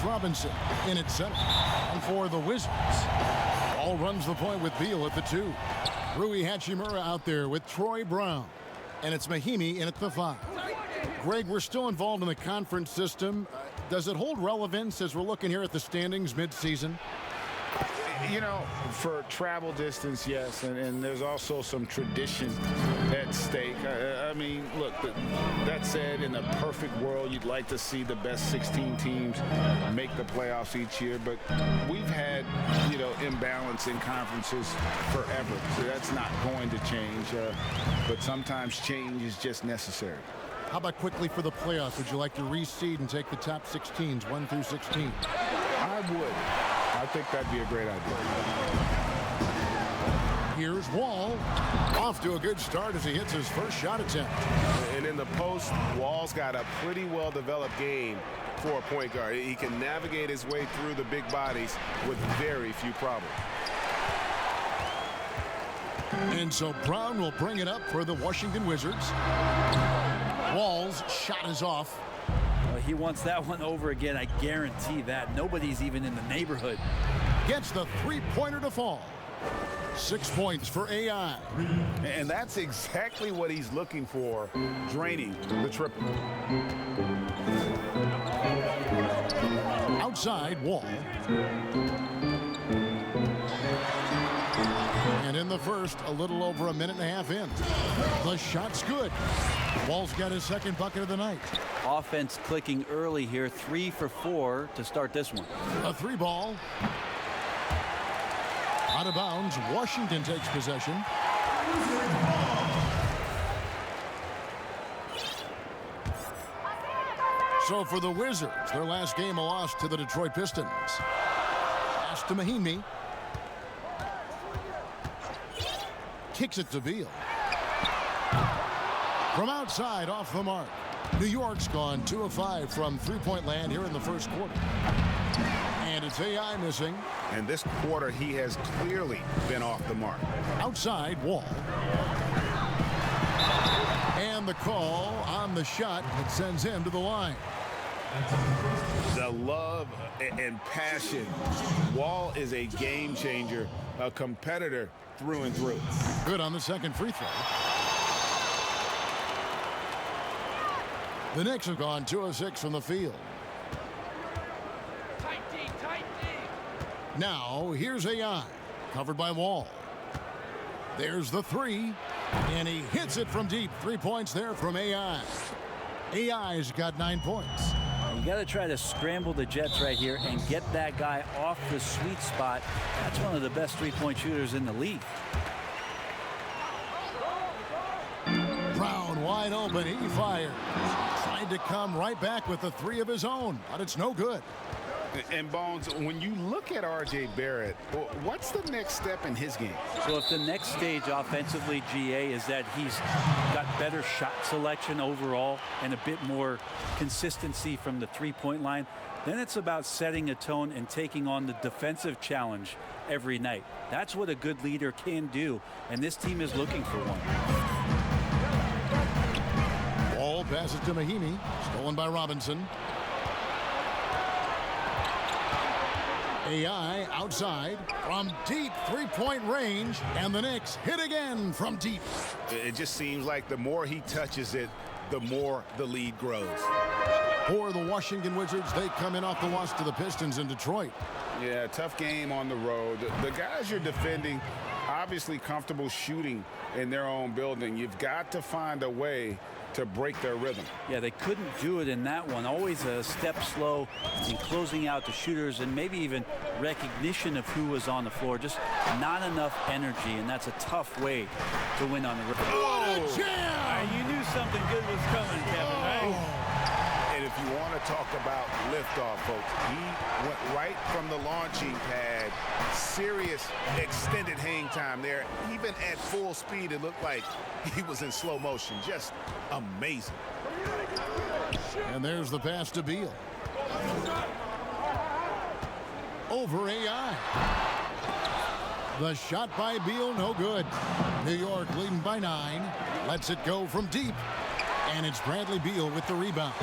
Mitch Robinson in at center. And for the Wizards, Wall runs the point with Beal at the 2. Rui Hachimura out there with Troy Brown. And it's Mahinmi in at the 5. Greg, we're still involved in the conference system. Does it hold relevance as we're looking here at the standings mid-season? You know, for travel distance, yes, and there's also some tradition at stake. I mean, look, that said, in a perfect world, you'd like to see the best 16 teams make the playoffs each year, but we've had, you know, imbalance in conferences forever, so that's not going to change, but sometimes change is just necessary. How about quickly for the playoffs? Would you like to reseed and take the top 6 teams, 1 through 16? I would. I think that'd be a great idea. Here's Wall. Off to a good start as he hits his first shot attempt. And in the post, Wall's got a pretty well-developed game for a point guard. He can navigate his way through the big bodies with very few problems. And so Brown will bring it up for the Washington Wizards. Wall's shot is off. He wants that one over again, I guarantee that. Nobody's even in the neighborhood. Gets the three-pointer to fall. 6 points for AI. And that's exactly what he's looking for, draining the triple. Outside, Wall. And in the first, a little over a minute and a half in. The shot's good. Wall's got his second bucket of the night. Offense clicking early here, 3 for 4 to start this one. A 3-ball. Out of bounds, Washington takes possession. So for the Wizards, their last game a loss to the Detroit Pistons. Pass to Mahinmi. Kicks it to Beal. From outside, off the mark. New York's gone 2 of 5 from three-point land here in the first quarter. And it's AI missing. And this quarter, he has clearly been off the mark. Outside, Wall. And the call on the shot that sends him to the line. The love and passion. Wall is a game changer, a competitor through and through. Good on the second free throw. The Knicks have gone 2 of 6 from the field. Now, here's AI, covered by Wall. There's the 3, and he hits it from deep. 3 points there from AI. AI's got 9 points. You got to try to scramble the Jets right here and get that guy off the sweet spot. That's one of the best three-point shooters in the league. Brown wide open, he fires. Tried to come right back with the 3 of his own, but it's no good. And Bones, when you look at R.J. Barrett, what's the next step in his game? So if the next stage offensively, GA, is that he's got better shot selection overall and a bit more consistency from the three-point line, then it's about setting a tone and taking on the defensive challenge every night. That's what a good leader can do, and this team is looking for one. Ball passes to Mahinmi, stolen by Robinson. AI outside from deep three-point range, and the Knicks hit again from deep. It just seems like the more he touches it, the more the lead grows. For the Washington Wizards, they come in off the loss to the Pistons in Detroit. Yeah, tough game on the road. The guys you're defending, obviously comfortable shooting in their own building. You've got to find a way to break their rhythm. Yeah, they couldn't do it in that one. Always a step slow in closing out the shooters and maybe even recognition of who was on the floor. Just not enough energy, and that's a tough way to win on the road. What a jam! You knew something good was coming, Kevin, right? And if you want to talk about liftoff, folks, he went right from the launching pad. Serious extended hang time there. Even at full speed, it looked like he was in slow motion. Just amazing. And there's the pass to Beal. Over AI. The shot by Beal, no good. New York leading by 9. Lets it go from deep. And it's Bradley Beal with the rebound.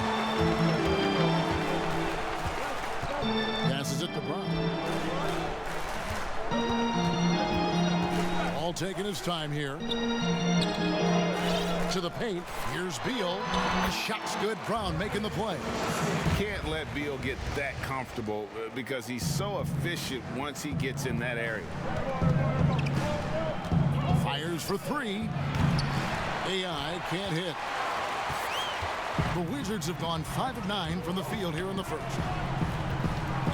taking his time here. To the paint. Here's Beal. The shot's good. Brown making the play. Can't let Beal get that comfortable because he's so efficient once he gets in that area. Fires for three. AI can't hit. The Wizards have gone 5 of 9 from the field here in the first.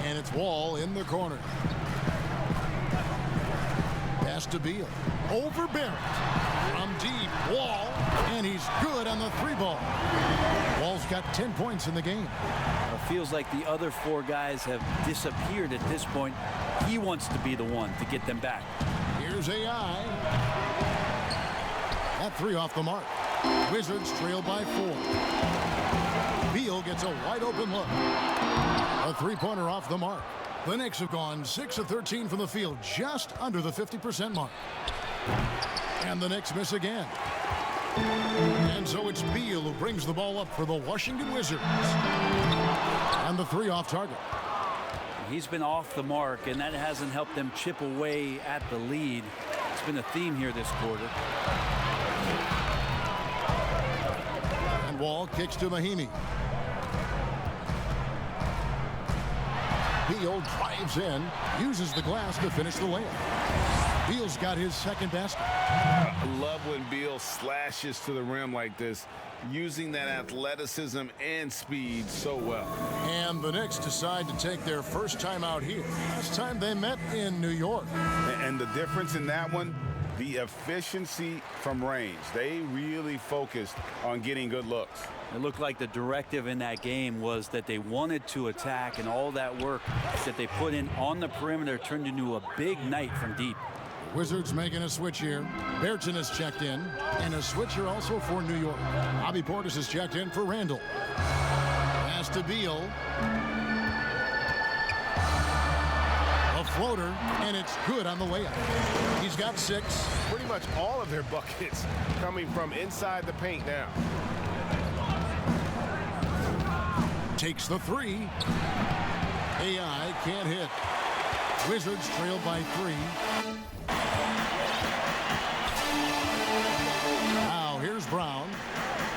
And it's Wall in the corner. Pass to Beal. Over Barrett. From deep. Wall. And he's good on the 3-ball. Wall's got 10 points in the game. It feels like the other 4 guys have disappeared at this point. He wants to be the one to get them back. Here's AI. That 3 off the mark. Wizards trail by 4. Beal gets a wide open look. A 3-pointer off the mark. The Knicks have gone 6 of 13 from the field, just under the 50% mark. And the Knicks miss again. And so it's Beal who brings the ball up for the Washington Wizards. And the 3 off target. He's been off the mark, and that hasn't helped them chip away at the lead. It's been a theme here this quarter. And Wall kicks to Mahinmi. Beal drives in, uses the glass to finish the layup. Beal's got his second basket. I love when Beal slashes to the rim like this, using that athleticism and speed so well. And the Knicks decide to take their first time out here. Last time they met in New York. And the difference in that one, the efficiency from range. They really focused on getting good looks. It looked like the directive in that game was that they wanted to attack, and all that work that they put in on the perimeter turned into a big night from deep. Wizards making a switch here. Berton has checked in, and a switcher also for New York. Bobby Portis has checked in for Randall. Pass to Beal. A floater, and it's good on the layup. He's got 6. Pretty much all of their buckets coming from inside the paint now. Takes the 3. AI can't hit. Wizards trail by 3. Now here's Brown.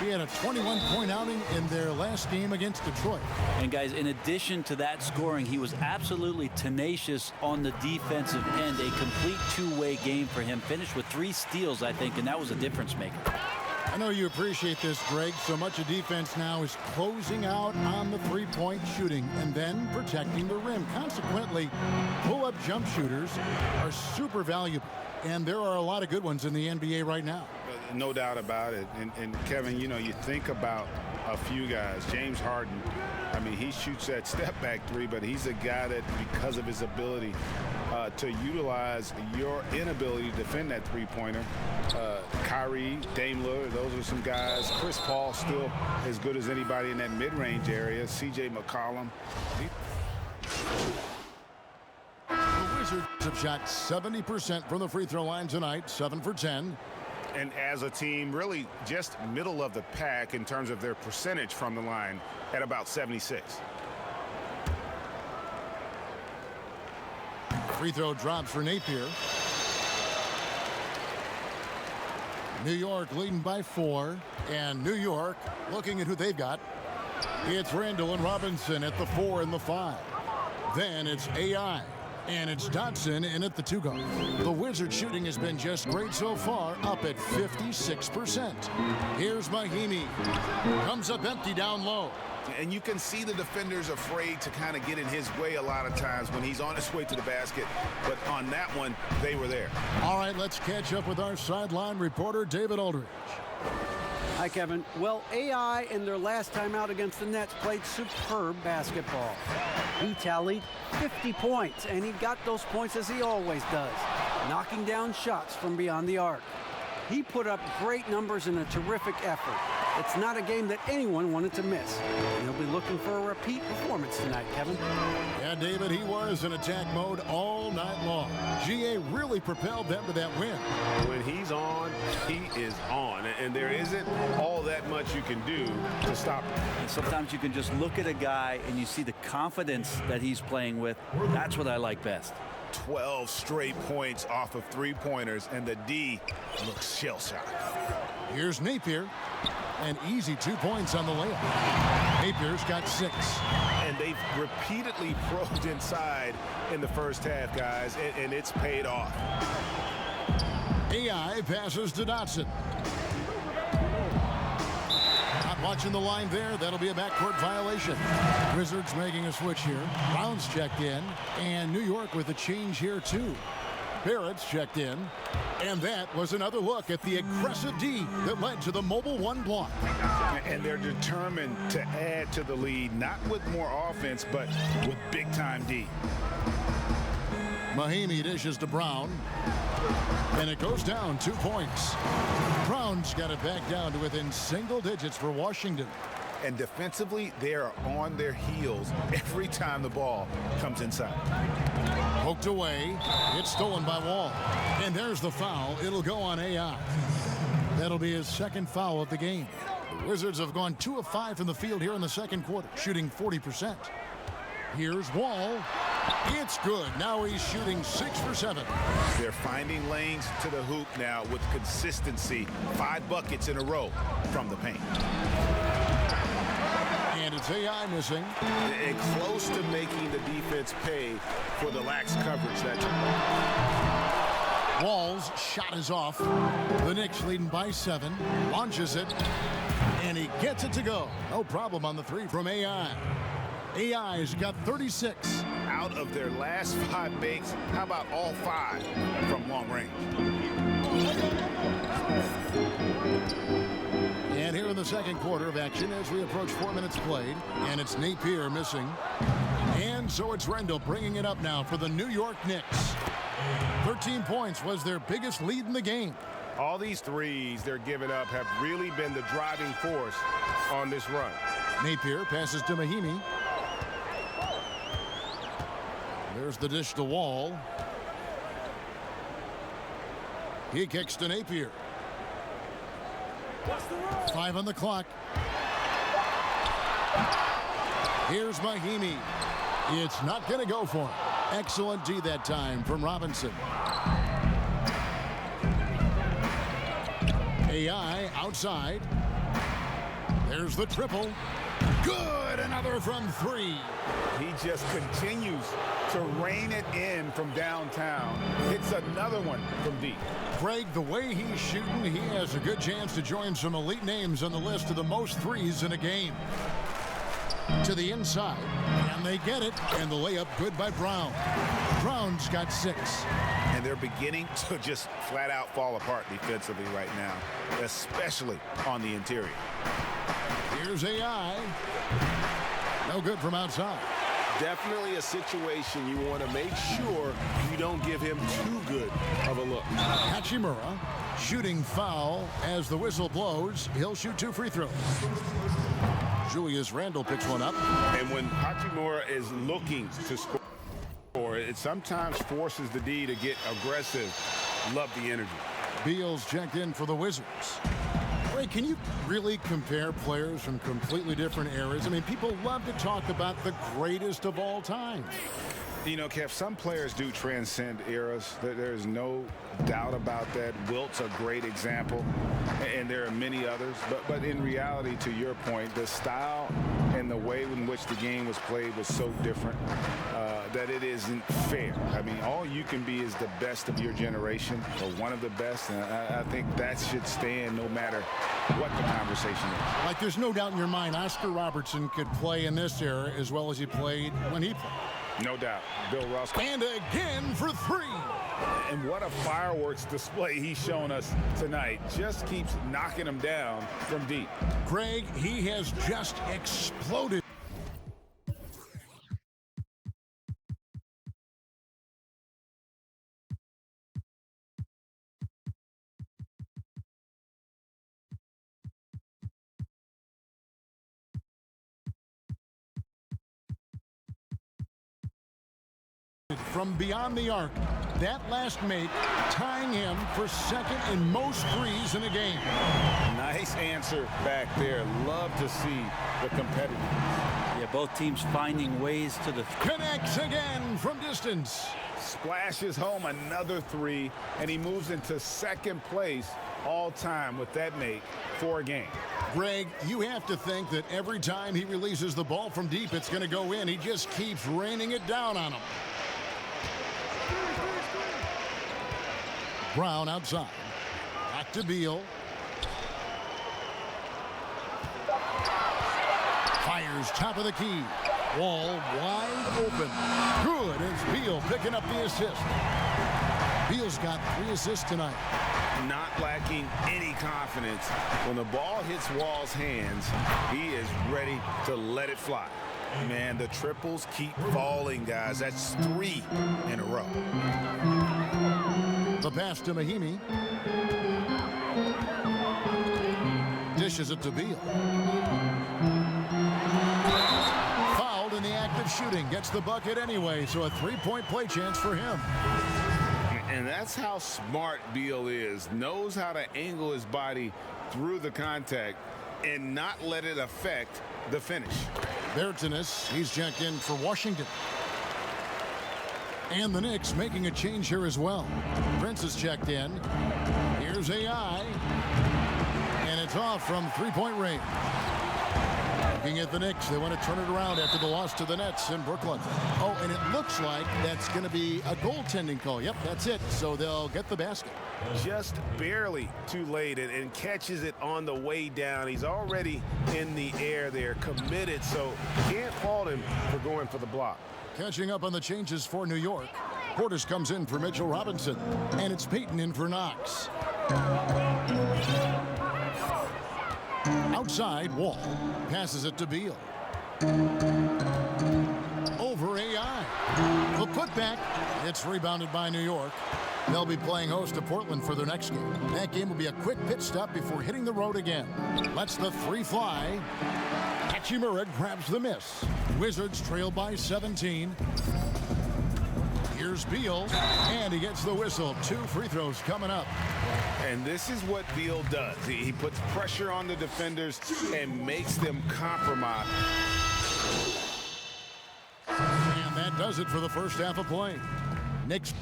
He had a 21-point outing in their last game against Detroit. And guys, in addition to that scoring, he was absolutely tenacious on the defensive end. A complete two-way game for him. Finished with 3 steals, I think, and that was a difference maker. I know you appreciate this, Greg. So much of defense now is closing out on the 3-point shooting and then protecting the rim. Consequently, pull-up jump shooters are super valuable. And there are a lot of good ones in the NBA right now. No doubt about it. And Kevin, you know, you think about a few guys. James Harden, I mean, he shoots that step-back 3, but he's a guy that, because of his ability to utilize your inability to defend that 3-pointer. Kyrie, Dame Lillard, those are some guys. Chris Paul still as good as anybody in that mid-range area. CJ McCollum. The Wizards have shot 70% from the free throw line tonight, 7 for 10. And as a team, really just middle of the pack in terms of their percentage from the line at about 76. Free throw drops for Napier. New York leading by 4. And New York looking at who they've got. It's Randall and Robinson at the 4 and the 5. Then it's AI. And it's Dotson in at the 2 guard. The Wizards shooting has been just great so far, up at 56%. Here's Mahinmi. Comes up empty down low. And you can see the defenders afraid to kind of get in his way a lot of times when he's on his way to the basket. But on that one, they were there. All right, let's catch up with our sideline reporter, David Aldridge. Hi, Kevin. Well, AI in their last time out against the Nets played superb basketball. He tallied 50 points, and he got those points as he always does, knocking down shots from beyond the arc. He put up great numbers in a terrific effort. It's not a game that anyone wanted to miss. And he'll be looking for a repeat performance tonight, Kevin. Yeah, David, he was in attack mode all night long. GA really propelled them to that win. When he's on, he is on. And there isn't all that much you can do to stop him. And sometimes you can just look at a guy and you see the confidence that he's playing with. That's what I like best. 12 straight points off of three-pointers, and the D looks shell-shocked. Here's Napier. An easy 2 points on the layup. Napier's got 6. And they've repeatedly probed inside in the first half, guys, and it's paid off. AI passes to Dotson. Not watching the line there. That'll be a backcourt violation. Wizards making a switch here. Brown's checked in. And New York with a change here, too. Barrett's checked in. And that was another look at the aggressive D that led to the Mobile One block. And they're determined to add to the lead, not with more offense, but with big-time D. Mahinmi dishes to Brown. And it goes down 2 points. Brown's got it back down to within single digits for Washington. And defensively, they are on their heels every time the ball comes inside. Poked away. It's stolen by Wall. And there's the foul. It'll go on AI. That'll be his second foul of the game. The Wizards have gone 2 of 5 from the field here in the second quarter, shooting 40%. Here's Wall. It's good. Now he's shooting 6 for 7. They're finding lanes to the hoop now with consistency. 5 buckets in a row from the paint. And it's AI missing. And close to making the defense pay for the lax coverage that Wall's shot is off. The Knicks leading by 7. Launches it. And he gets it to go. No problem on the 3 from AI. AI's got 36. Out of their last 5 makes, how about all 5 from long range? And here in the second quarter of action as we approach 4 minutes played. And it's Napier missing. And so it's Rendell bringing it up now for the New York Knicks. 13 points was their biggest lead in the game. all these threes they're giving up have really been the driving force on this run. Napier passes to Mahinmi. There's the dish to Wall. He kicks to Napier. 5 on the clock. Here's Mahinmi. It's not going to go for him. Excellent D that time from Robinson. AI outside. There's the triple. Good. Another from 3. He just continues to rein it in from downtown. Hits another one from deep. Greg, the way he's shooting, he has a good chance to join some elite names on the list of the most threes in a game. To the inside, and they get it, and the layup good by Brown. Brown's got 6. And they're beginning to just flat out fall apart defensively right now, especially on the interior. Here's AI. No good from outside. Definitely a situation you want to make sure you don't give him too good of a look. Hachimura shooting foul as the whistle blows. He'll shoot 2 free throws. Julius Randle picks one up. And when Hachimura is looking to score, it sometimes forces the D to get aggressive. Love the energy. Beal's checked in for the Wizards. Ray, can you really compare players from completely different eras? I mean, people love to talk about the greatest of all time. You know, Kev, some players do transcend eras. There's no doubt about that. Wilt's a great example, and there are many others. But in reality, to your point, the style and the way in which the game was played was so different that it isn't fair. I mean, all you can be is the best of your generation, or one of the best, and I think that should stand no matter what the conversation is. Like, there's no doubt in your mind Oscar Robertson could play in this era as well as he played when he played. No doubt. Bill Russell. And again for 3. And what a fireworks display he's shown us tonight. Just keeps knocking them down from deep. Greg, he has just exploded. From beyond the arc, that last make tying him for second in most threes in a game. Nice answer back there. Love to see the competitiveness. Yeah, both teams finding ways to the... Connects again from distance. Splashes home another 3, and he moves into second place all time with that make for a game. Greg, you have to think that every time he releases the ball from deep, it's going to go in. He just keeps raining it down on him. Brown outside. Back to Beal. Fires top of the key. Wall wide open. Good as Beal picking up the assist. Beal's got 3 assists tonight. Not lacking any confidence. When the ball hits Wall's hands, he is ready to let it fly. Man, the triples keep falling, guys. That's 3 in a row. The pass to Mahinmi. Dishes it to Beal. Fouled in the act of shooting. Gets the bucket anyway, so a 3-point play chance for him. And that's how smart Beal is. Knows how to angle his body through the contact and not let it affect the finish. Bertans, he's checked in for Washington. And the Knicks making a change here as well. Prince is checked in. Here's AI. And it's off from 3-point range. Looking at the Knicks, they want to turn it around after the loss to the Nets in Brooklyn. Oh, and it looks like that's going to be a goaltending call. Yep, that's it. So they'll get the basket. Just barely too late and catches it on the way down. He's already in the air there, committed, so can't fault him for going for the block. Catching up on the changes for New York. Portis comes in for Mitchell Robinson, and it's Payton in for Knox. Outside, Wall passes it to Beal. Over AI. The putback. It's rebounded by New York. They'll be playing host to Portland for their next game. That game will be a quick pit stop before hitting the road again. Lets the 3 fly. Hachimura grabs the miss. Wizards trail by 17. Here's Beal, and he gets the whistle. 2 free throws coming up. And this is what Beal does. He puts pressure on the defenders and makes them compromise. And that does it for the first half of play. Knicks.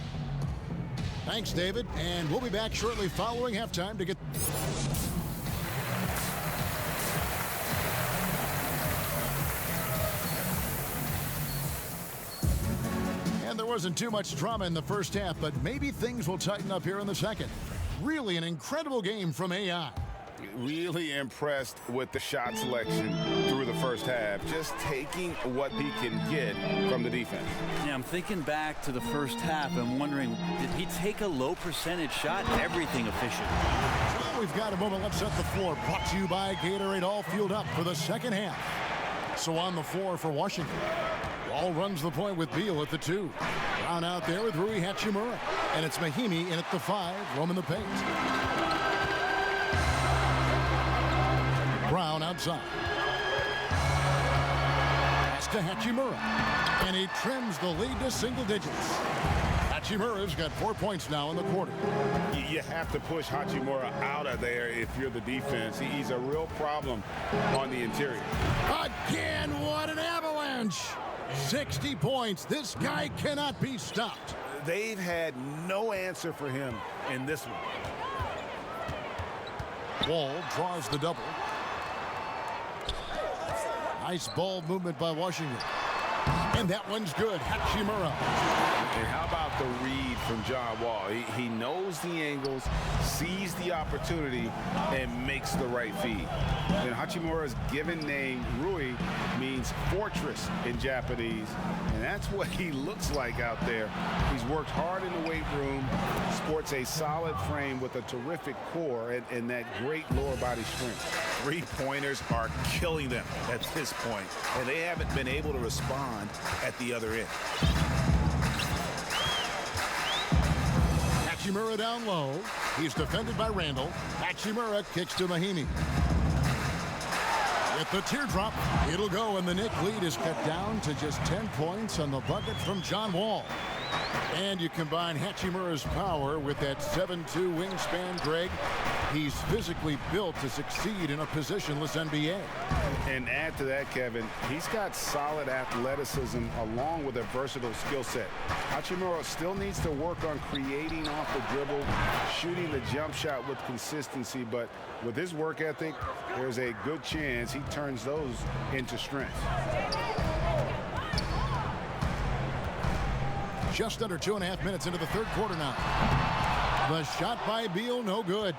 Thanks, David. And we'll be back shortly following halftime to get... There wasn't too much drama in the first half, but maybe things will tighten up here in the second. Really an incredible game from AI. Really impressed with the shot selection through the first half. Just taking what he can get from the defense. Yeah, I'm thinking back to the first half and wondering, did he take a low percentage shot? Everything efficient. Well, we've got a moment. Let's set the floor. Brought to you by Gatorade, all fueled up for the second half. So on the floor for Washington. Wall runs the point with Beal at the 2. Brown out there with Rui Hachimura. And it's Mahinmi in at the 5, roaming the paint. Brown outside. Pass to Hachimura. And he trims the lead to single digits. Hachimura's got 4 points now in the quarter. You have to push Hachimura out of there if you're the defense. He's a real problem on the interior. Again, what an avalanche! 60 points. This guy cannot be stopped. They've had no answer for him in this one. Wall draws the double. Nice ball movement by Washington. And that one's good. Hachimura. And how about the read from John Wall? He knows the angles, sees the opportunity, and makes the right feed. And Hachimura's given name, Rui, means fortress in Japanese. And that's what he looks like out there. He's worked hard in the weight room, sports a solid frame with a terrific core and that great lower body strength. 3-pointers are killing them at this point, and they haven't been able to respond at the other end. Hachimura down low. He's defended by Randall. Hachimura kicks to Mahinmi. With the teardrop, it'll go, and the Knick lead is cut down to just 10 points on the bucket from John Wall. And you combine Hachimura's power with that 7'2" wingspan, Greg. He's physically built to succeed in a positionless NBA. And add to that, Kevin, he's got solid athleticism along with a versatile skill set. Hachimura still needs to work on creating off the dribble, shooting the jump shot with consistency, but with his work ethic, there's a good chance he turns those into strength. Just under 2.5 minutes into the third quarter now. The shot by Beal, no good.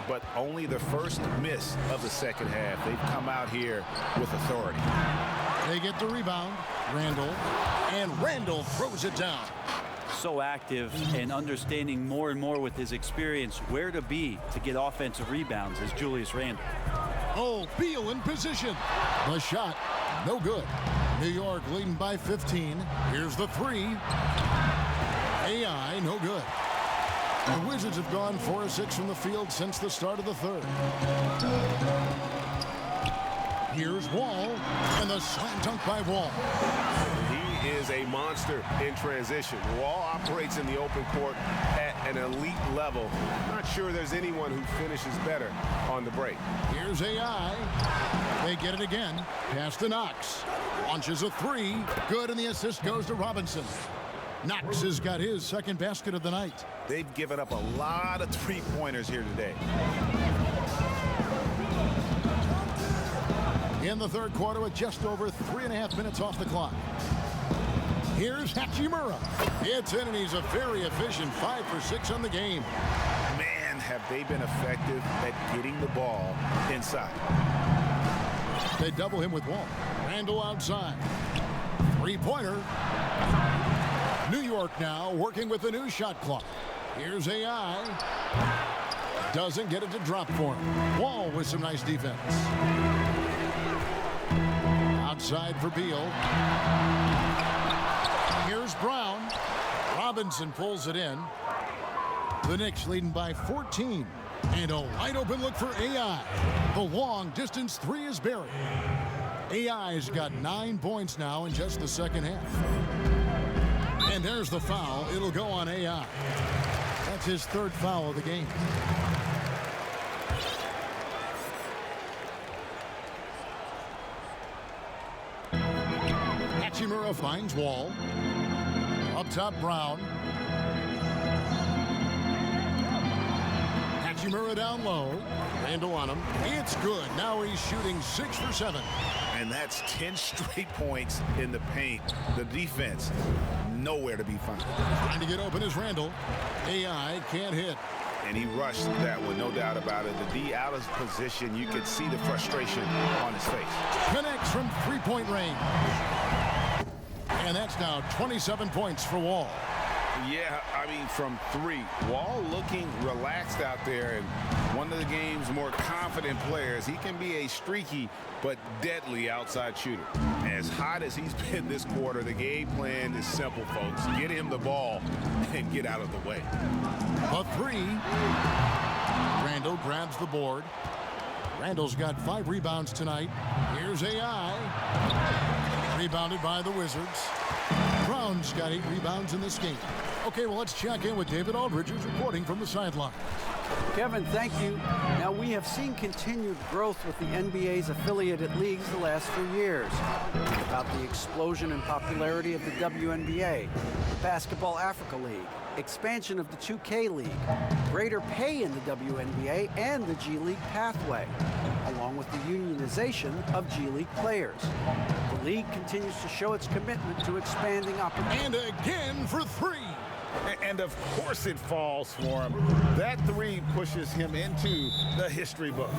But only the first miss of the second half. They've come out here with authority. They get the rebound. Randall. And Randall throws it down. So active and understanding more and more with his experience where to be to get offensive rebounds is Julius Randle. Oh, Beal in position. The shot, no good. New York leading by 15. Here's the three. AI, no good. The Wizards have gone 4 of 6 from the field since the start of the third. Here's Wall, and the slam dunk by Wall. He is a monster in transition. Wall operates in the open court at an elite level. Not sure there's anyone who finishes better on the break. Here's AI. They get it again. Pass to Knox. Launches a three. Good, and the assist goes to Robinson. Knox has got his second basket of the night. They've given up a lot of three-pointers here today. In the third quarter with just over 3.5 minutes off the clock. Here's Hachimura. It's in, and he's a very efficient 5 for 6 on the game. Man, have they been effective at getting the ball inside. They double him with Wall. Randall outside. Three-pointer. New York now working with the new shot clock. Here's AI. Doesn't get it to drop for him. Wall with some nice defense. Outside for Beal. Here's Brown. Robinson pulls it in. The Knicks leading by 14. And a wide open look for AI. The long distance three is buried. AI's got 9 points now in just the second half. And there's the foul. It'll go on AI. That's his third foul of the game. Hachimura finds Wall. Up top, Brown. Hachimura down low. Randall on him. It's good. Now he's shooting 6 for 7. And that's 10 straight points in the paint. The defense, nowhere to be found. Trying to get open is Randall. AI can't hit. And he rushed that one, no doubt about it. The D out of position, you could see the frustration on his face. Connects from three-point range. And that's now 27 points for Wall. Yeah, I mean, from three. Wall looking relaxed out there, and one of the game's more confident players. He can be a streaky but deadly outside shooter. As hot as he's been this quarter, the game plan is simple, folks. Get him the ball and get out of the way. A three. Randall grabs the board. Randall's got 5 rebounds tonight. Here's AI. Rebounded by the Wizards. Brown's got 8 rebounds in this game. Okay, well, let's check in with David Aldridge, who's reporting from the sideline. Kevin, thank you. Now, we have seen continued growth with the NBA's affiliated leagues the last few years. About the explosion in popularity of the WNBA, the Basketball Africa League, expansion of the 2K League, greater pay in the WNBA, and the G League pathway, along with the unionization of G League players. The league continues to show its commitment to expanding opportunities. And again for 3. And of course it falls for him. That three pushes him into the history books.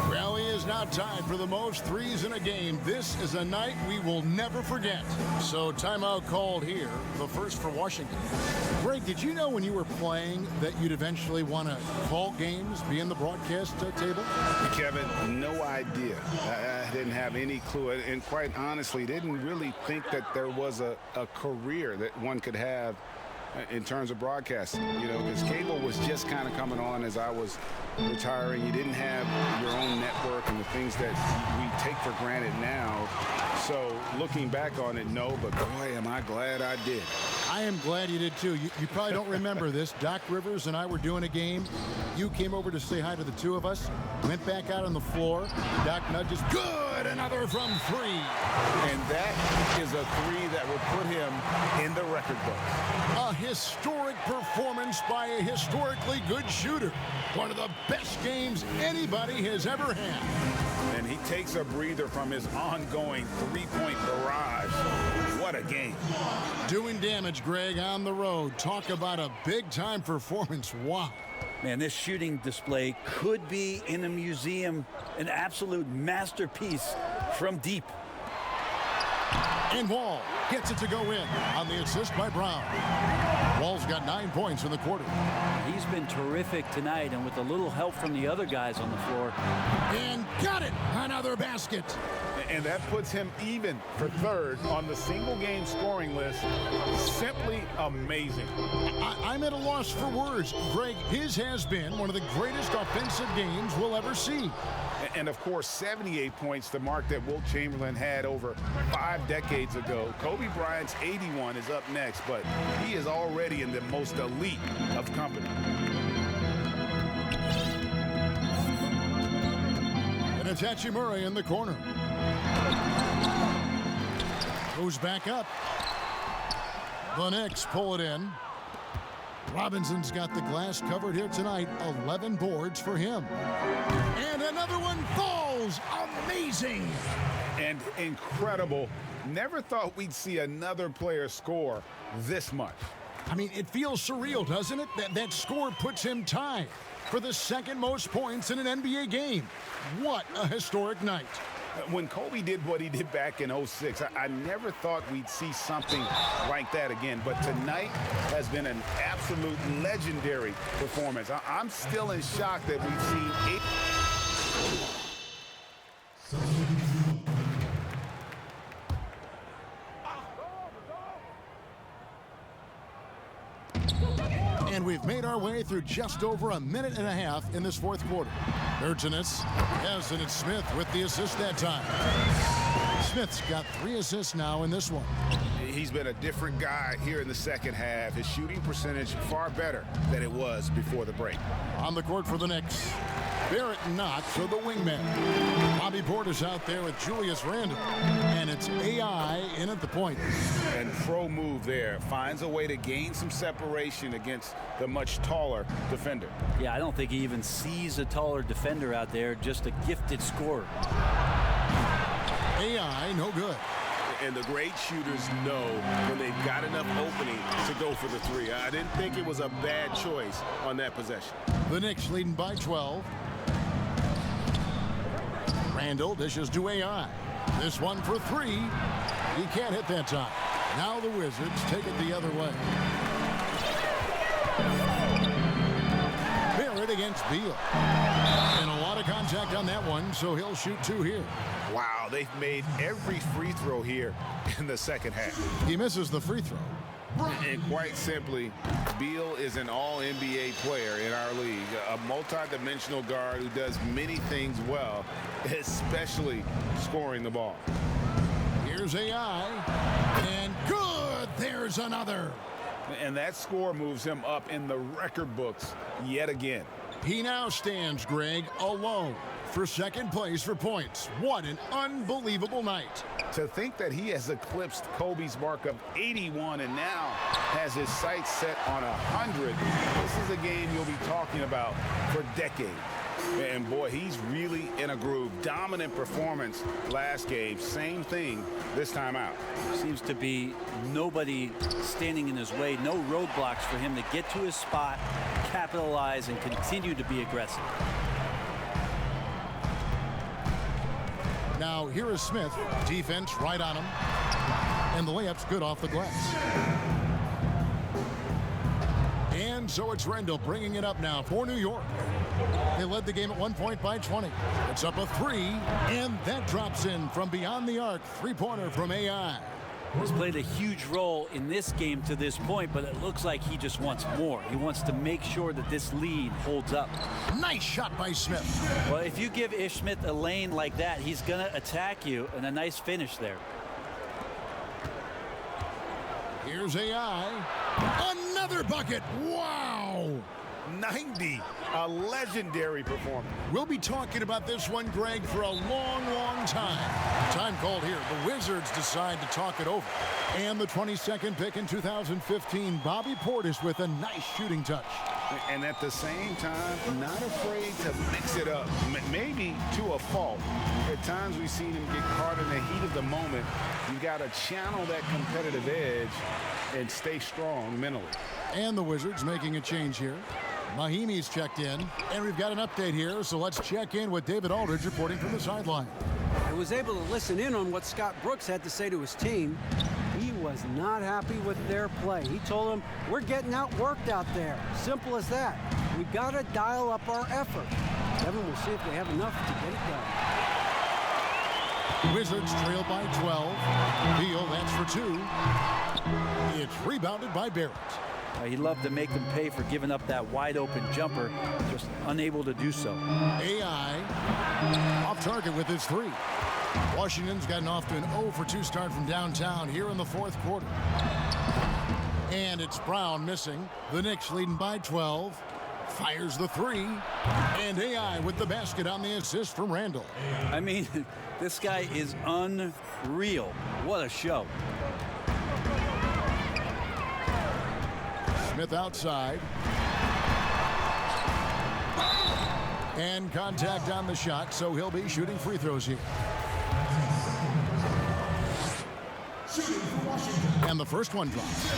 Well, he is now tied for the most threes in a game. This is a night we will never forget. So timeout called here, the first for Washington. Greg, did you know when you were playing that you'd eventually want to call games, be in the broadcast table? Kevin, no idea. I didn't have any clue. And quite honestly, didn't really think that there was a career that one could have in terms of broadcasting, you know, because cable was just kind of coming on as I was retiring. You didn't have your own network and the things that we take for granted now. So looking back on it, no, but boy, am I glad I did. I am glad you did too. You probably don't remember this. Doc Rivers and I were doing a game. You came over to say hi to the two of us, went back out on the floor. Doc nudges, good, another from 3. And that is a 3 that will put him in the record book. A historic performance by a historically good shooter. One of the best games anybody has ever had. And he takes a breather from his ongoing three-point barrage. What a game. Doing damage, Greg, on the road. Talk about a big-time performance. Wow. Man, this shooting display could be in a museum, an absolute masterpiece from deep. And Wall gets it to go in on the assist by Brown. Wall's got 9 points in the quarter. He's been terrific tonight, and with a little help from the other guys on the floor. And got it! Another basket. And that puts him even for 3rd on the single-game scoring list. Simply amazing. I'm at a loss for words. Greg, his has been one of the greatest offensive games we'll ever see. And of course, 78 points, the mark that Wilt Chamberlain had over 5 decades ago. Kobe Bryant's 81 is up next, but he is already in the most elite of company. And it's Hachimura in the corner. Goes back up. The Knicks pull it in. Robinson's got the glass covered here tonight. 11 boards for him. And another one falls. Amazing. And incredible. Never thought we'd see another player score this much. I mean, it feels surreal, doesn't it? That score puts him tied for the 2nd most points in an NBA game. What a historic night. When Kobe did what he did back in 06, I never thought we'd see something like that again. But tonight has been an absolute legendary performance. I'm still in shock that we've seen 8. And we've made our way through just over a minute and a half in this 4th quarter. Urginus has it. It's Smith with the assist that time. Smith's got 3 assists now in this one. He's been a different guy here in the 2nd half. His shooting percentage far better than it was before the break. On the court for the Knicks, Barrett Knox for the wingman. Bobby Portis out there with Julius Randle. And it's AI in at the point. And pro move there. Finds a way to gain some separation against the much taller defender. Yeah, I don't think he even sees a taller defender out there, just a gifted scorer. AI, no good. And the great shooters know when they've got enough opening to go for the 3. I didn't think it was a bad choice on that possession. The Knicks leading by 12. Randle dishes to AI. This one for 3. He can't hit that time. Now the Wizards take it the other way. Barrett against Beal. And a lot of contact on that one, so he'll shoot 2 here. Wow, they've made every free throw here in the 2nd half. He misses the free throw. And quite simply, Beal is an all-NBA player in our league, a multi-dimensional guard who does many things well, especially scoring the ball. Here's AI, and good, there's another. And that score moves him up in the record books yet again. He now stands, Greg, alone for 2nd place for points. What an unbelievable night. To think that he has eclipsed Kobe's mark of 81 and now has his sights set on 100. This is a game you'll be talking about for decades. And boy, he's really in a groove. Dominant performance last game. Same thing this time out. Seems to be nobody standing in his way, no roadblocks for him to get to his spot, capitalize, and continue to be aggressive. Now here is Smith. Defense right on him. And the layup's good off the glass. And so it's Randle bringing it up now for New York. They led the game at 1 point by 20. It's up a 3, and that drops in from beyond the arc. 3-pointer from AI. He's played a huge role in this game to this point, but it looks like he just wants more. He wants to make sure that this lead holds up. Nice shot by Smith. Well, if you give Ish Smith a lane like that, he's going to attack you, and a nice finish there. Here's AI. Another bucket. Wow. 90. A legendary performance. We'll be talking about this one, Greg, for a long, long time. Time called here. The Wizards decide to talk it over. And the 22nd pick in 2015, Bobby Portis with a nice shooting touch. And at the same time, not afraid to mix it up. Maybe to a fault. At times we've seen him get caught in the heat of the moment. You got to channel that competitive edge and stay strong mentally. And the Wizards making a change here. Mahimi's checked in, and we've got an update here, so let's check in with David Aldridge reporting from the sideline. I was able to listen in on what Scott Brooks had to say to his team. He was not happy with their play. He told them, we're getting outworked out there. Simple as that. We got to dial up our effort. Kevin, we'll see if they have enough to get it done. Wizards trail by 12. Beal, that's for 2. It's rebounded by Barrett. He loved to make them pay for giving up that wide-open jumper, just unable to do so. AI off target with his 3. Washington's gotten off to an 0-for-2 start from downtown here in the fourth quarter. And it's Brown missing. The Knicks leading by 12. Fires the 3. And AI with the basket on the assist from Randall. I mean, this guy is unreal. What a show. Smith outside. And contact on the shot, so he'll be shooting free throws here. And the first one drops.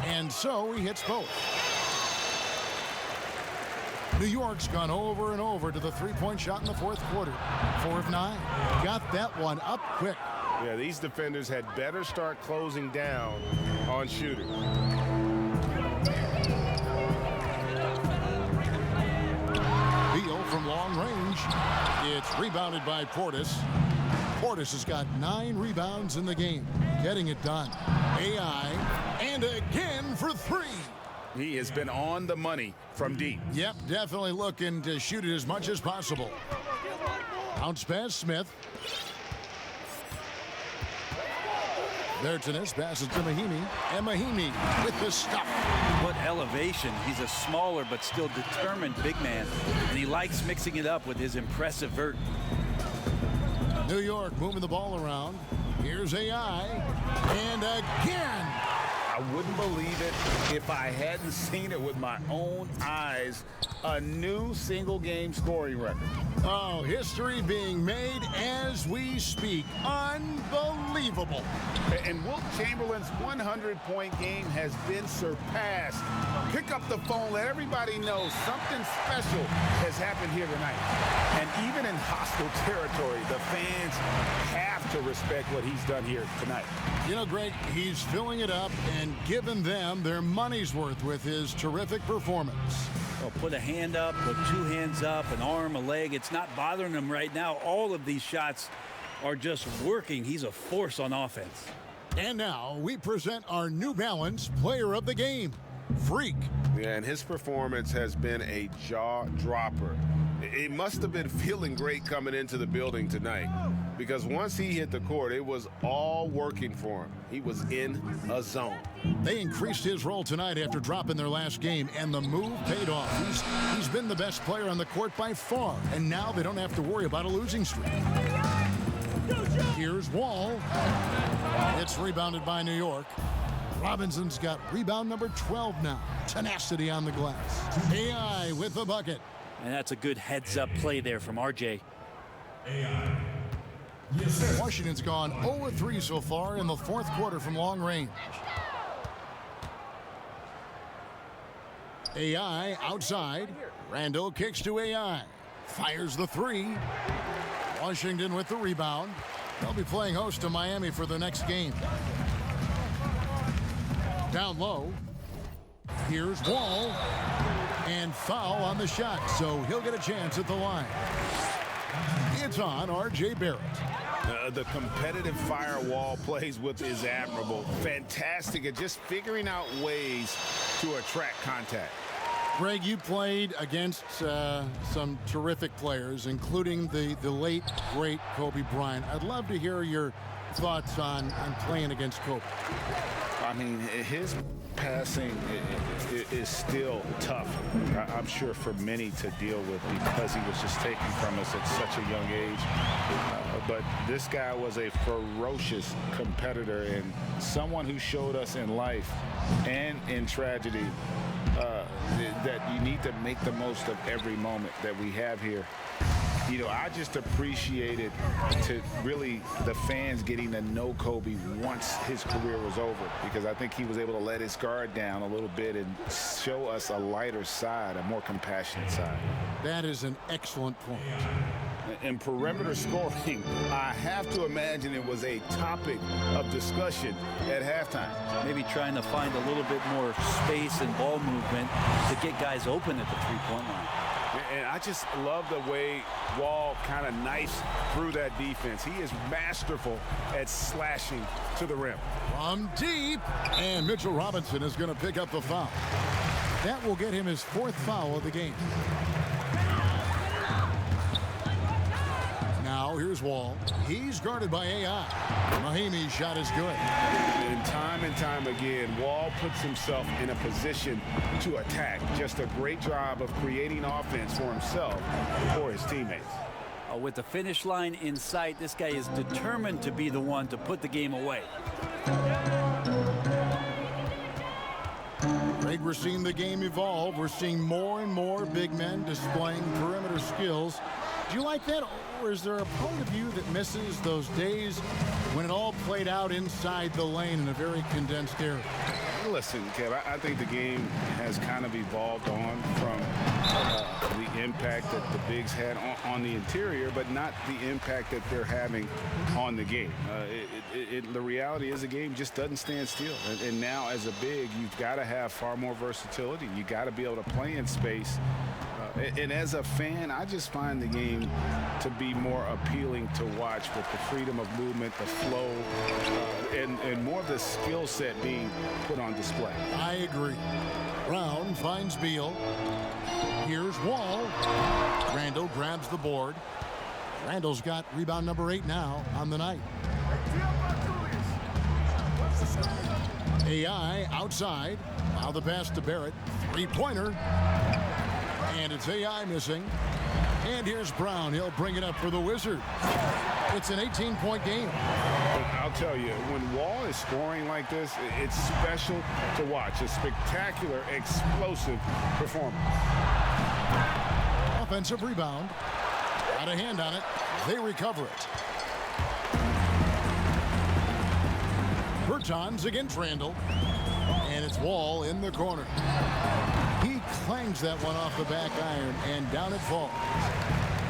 And so he hits both. New York's gone over and over to the three-point shot in the fourth quarter. 4 of 9. Got that one up quick. Yeah, these defenders had better start closing down on shooters. Beal from long range. It's rebounded by Portis. Portis has got 9 rebounds in the game. Getting it done. AI, and again for 3. He has been on the money from deep. Yep, definitely looking to shoot it as much as possible. Bounce pass, Smith. Bertans passes to Mahimi, and Mahimi with the stuff. What elevation. He's a smaller but still determined big man, and he likes mixing it up with his impressive vert. New York moving the ball around. Here's AI, and again. I wouldn't believe it if I hadn't seen it with my own eyes. A new single-game scoring record. Oh, history being made as we speak. Unbelievable. And Wilt Chamberlain's 100-point game has been surpassed. Pick up the phone, let everybody know something special has happened here tonight. And even in hostile territory, the fans have to respect what he's done here tonight. You know, Greg, he's filling it up and giving them their money's worth with his terrific performance. Well, put a hand up, put 2 hands up, an arm, a leg. It's not bothering him right now. All of these shots are just working. He's a force on offense. And now we present our New Balance Player of the Game, Freak. Yeah, and his performance has been a jaw-dropper. It must have been feeling great coming into the building tonight, because once he hit the court, it was all working for him. He was in a zone. They increased his role tonight after dropping their last game, and the move paid off. He's been the best player on the court by far, and now they don't have to worry about a losing streak. Here's Wall. It's rebounded by New York. Robinson's got rebound number 12 now. Tenacity on the glass. AI with the bucket. And that's a good heads-up play there from RJ. Washington's gone 0-3 so far in the fourth quarter from long range. AI outside. Randall kicks to AI. Fires the 3. Washington with the rebound. They'll be playing host to Miami for the next game. Down low. Here's Wall. And foul on the shot, so he'll get a chance at the line. It's on RJ Barrett. The competitive firewall plays with is admirable. Fantastic at just figuring out ways to attract contact. Greg, you played against some terrific players, including the late, great Kobe Bryant. I'd love to hear your thoughts on playing against Kobe. I mean, his passing is still tough, I'm sure, for many to deal with because he was just taken from us at such a young age. But this guy was a ferocious competitor and someone who showed us in life and in tragedy that you need to make the most of every moment that we have here. You know, I just appreciated to really the fans getting to know Kobe once his career was over, because I think he was able to let his guard down a little bit and show us a lighter side, a more compassionate side. That is an excellent point. In perimeter scoring, I have to imagine it was a topic of discussion at halftime. Maybe trying to find a little bit more space and ball movement to get guys open at the three-point line. And I just love the way Wall kind of knifes through that defense. He is masterful at slashing to the rim. From deep, and Mitchell Robinson is going to pick up the foul. That will get him his 4th foul of the game. Now here's Wall. He's guarded by AI. Mahinmi's shot is good. And time again, Wall puts himself in a position to attack. Just a great job of creating offense for himself and for his teammates. With the finish line in sight, this guy is determined to be the one to put the game away. Greg, we're seeing the game evolve. We're seeing more and more big men displaying perimeter skills. Do you like that, or is there a part of you that misses those days when it all played out inside the lane in a very condensed area? Listen, Kev, I think the game has kind of evolved on from the impact that the bigs had on the interior, but not the impact that they're having on the game. The reality is the game just doesn't stand still. And now as a big, you've got to have far more versatility. You got to be able to play in space. And as a fan, I just find the game to be more appealing to watch with the freedom of movement, the flow, and more of the skill set being put on display. I agree. Brown finds Beal. Here's Wall. Randall grabs the board. Randall's got rebound number 8 now on the night. AI outside. Now the pass to Barrett. Three-pointer. And it's AI missing. And here's Brown. He'll bring it up for the Wizards. It's an 18-point game. But I'll tell you, when Wall is scoring like this, it's special to watch. A spectacular, explosive performance. Offensive rebound. Got a hand on it. They recover it. Bertans against Randall. And it's Wall in the corner. He clangs that one off the back iron, and down it falls.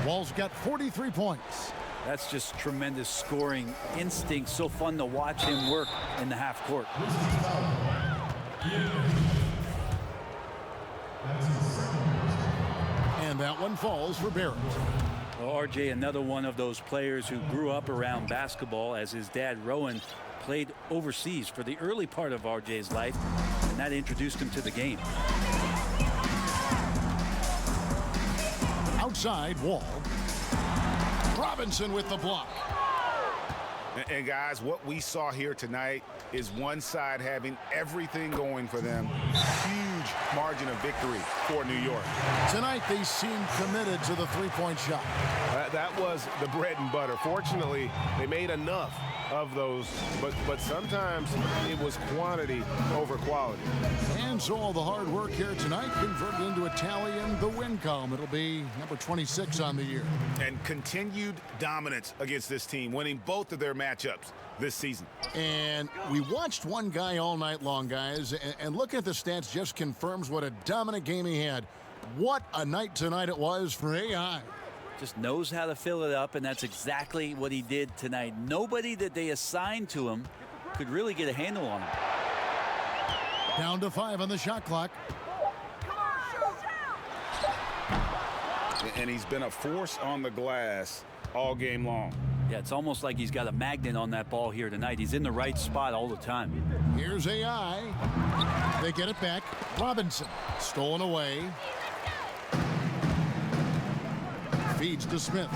Wall's got 43 points. That's just tremendous scoring instinct. So fun to watch him work in the half court. And that one falls for Barrett. Well, RJ, another one of those players who grew up around basketball, as his dad, Rowan, played overseas for the early part of RJ's life, and that introduced him to the game. Outside, Wall. Robinson with the block. And guys, what we saw here tonight is one side having everything going for them. Huge margin of victory for New York. Tonight they seem committed to the three-point shot. That was the bread and butter. Fortunately, they made enough of those, but sometimes it was quantity over quality. And so all the hard work here tonight converted into a tally in the win column. It'll be number 26 on the year. And continued dominance against this team, winning both of their matchups this season. And we watched one guy all night long, guys, and looking at the stats just confirms what a dominant game he had. What a night tonight it was for AI. Just knows how to fill it up, and that's exactly what he did tonight. Nobody that they assigned to him could really get a handle on him. Down to 5 on the shot clock. And he's been a force on the glass all game long. Yeah, it's almost like he's got a magnet on that ball here tonight. He's in the right spot all the time. Here's AI. They get it back. Robinson stolen away. Feeds to Smith.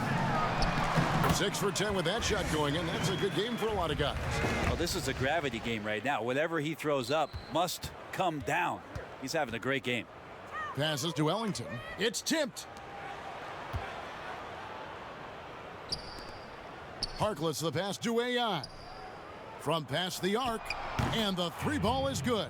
6 for 10 with that shot going in. That's a good game for a lot of guys. Well, this is a gravity game right now. Whatever he throws up must come down. He's having a great game. Passes to Ellington. It's tipped. Harkless the pass to AI. From past the arc, and the 3-ball is good.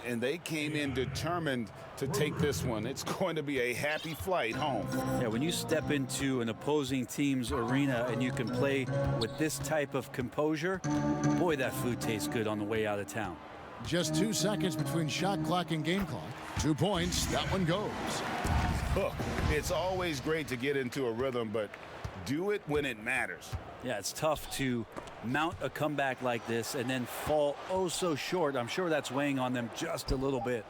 And they came in determined to take this one. It's going to be a happy flight home. Yeah, when you step into an opposing team's arena and you can play with this type of composure, boy, that food tastes good on the way out of town. Just 2 seconds between shot clock and game clock. 2 points, that one goes. Look, it's always great to get into a rhythm, but do it when it matters. Yeah, it's tough to mount a comeback like this and then fall oh so short. I'm sure that's weighing on them just a little bit.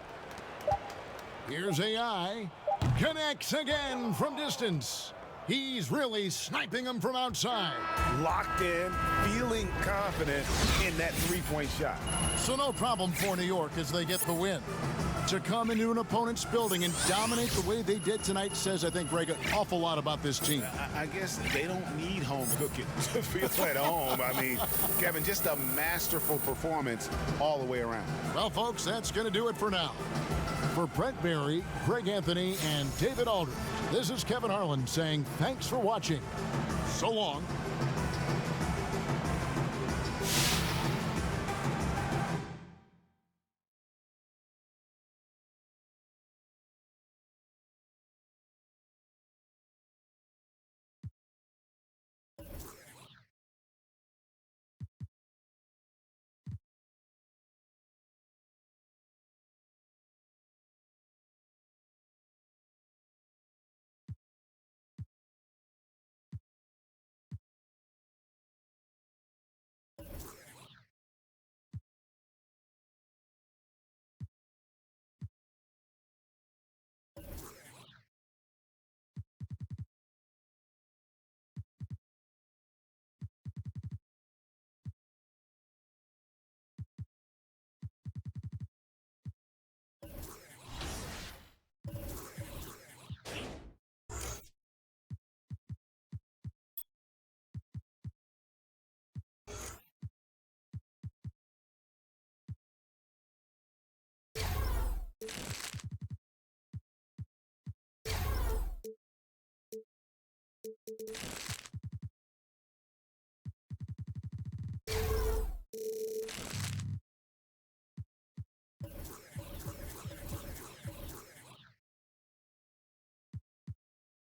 Here's AI. Connects again from distance. He's really sniping them from outside. Locked in, feeling confident in that 3-point shot. So no problem for New York as they get the win. To come into an opponent's building and dominate the way they did tonight says, I think, Greg, an awful lot about this team. I guess they don't need home cooking to feel at home. I mean, Kevin, just a masterful performance all the way around. Well, folks, that's going to do it for now. For Brent Barry, Greg Anthony, and David Aldridge, this is Kevin Harlan saying thanks for watching. So long.